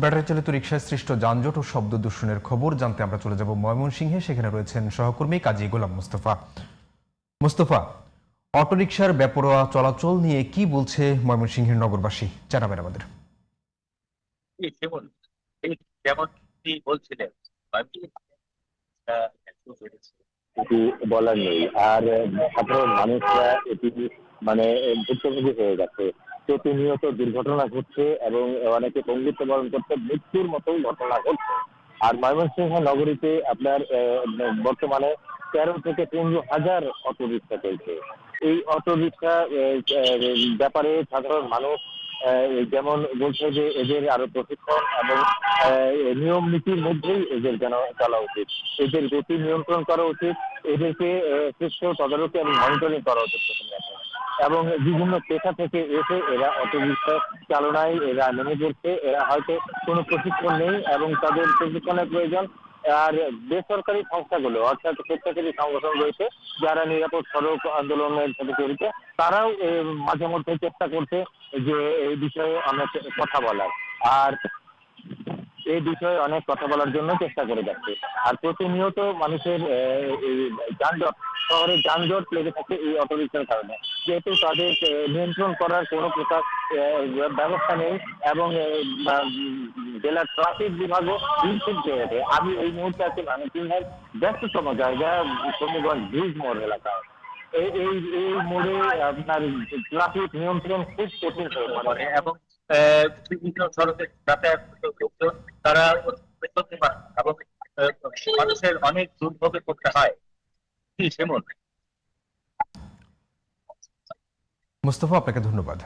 Battery চালিত রিকশায় সৃষ্ট যানজট ও শব্দ দূষণের খবর জানতে আমরা চলে যাব ময়মনসিংহে। সেখানে রয়েছেন সহকর্মী কাজী গোলাম মুস্তফা। মুস্তফা, অটোরিকশার বেপরোয়া চলাচল নিয়ে কি বলছে ময়মনসিংহের নগরবাসী, জানাবেন আমাদের। যেমন বলছিলেন এটি বলার নেই। আর সাধারণ মানুষরা এটি মানে ভুক্তভোগী হয়ে গেছে। প্রতিনিয়ত দুর্ঘটনা ঘটছে এবং অনেকে পঙ্গুত্ব বরণ করতে মৃত্যুর মতো ঘটনা ঘটছে। আর ময়মনসিংহ নগরীতে আপনার বর্তমানে 13 থেকে 15,000 অটো রিক্সা চলছে। এই অটো রিক্সা ব্যাপারে সাধারণ মানুষ যেমন বলছে যে এদের আরো প্রশিক্ষণ এবং নিয়ম নীতির মধ্যেই এদের যেন চলা উচিত, এদের গতি নিয়ন্ত্রণ করা উচিত, এদেরকে সুষ্ঠু তদারকি এবং মনিটরিং করা উচিত এবং বিভিন্ন পেশা থেকে এসে এরা অটোরিক্সা চালনায় এরা নেমে পড়ছে। এরা হয়তো কোনো প্রশিক্ষণ নেই এবং তাদের প্রশিক্ষণের প্রয়োজন। আর বেসরকারি সংস্থাগুলো অর্থাৎ স্বেচ্ছাসেবী সংগঠন রয়েছে যারা নিরাপদ সড়ক আন্দোলনের সাথে জড়িত, তারাও মাঝে মধ্যে চেষ্টা করছে যে এই বিষয়ে অনেক কথা বলার, আর এই বিষয়ে অনেক কথা বলার জন্য চেষ্টা করে যাচ্ছে। আর প্রতিনিয়ত মানুষের যানজট, শহরে যানজট লেগে থাকে এই অটোরিক্সার কারণে, যেহেতু তাদের নিয়ন্ত্রণ করার কোনো প্রকার ব্যবস্থা নেই এবং জেলার ট্রাফিক বিভাগও হিমশিম খেয়ে ওঠে। আমি এই মুহূর্তে আছি ময়মনসিংহের ব্যস্ততম জায়গা শনিগঞ্জ ব্রিজ মোড় এলাকায়। এই এই এই মোড়ে আপনার ট্রাফিক নিয়ন্ত্রণ খুব কঠিন হয়ে পড়ে এবং বিভিন্ন সড়কে যাতায়াত লোকজন তারা চলতে পারে এবং মানুষের অনেক দুর্ভোগে করতে হয়। কি সেমন মুস্তফা, আপনাকে ধন্যবাদ।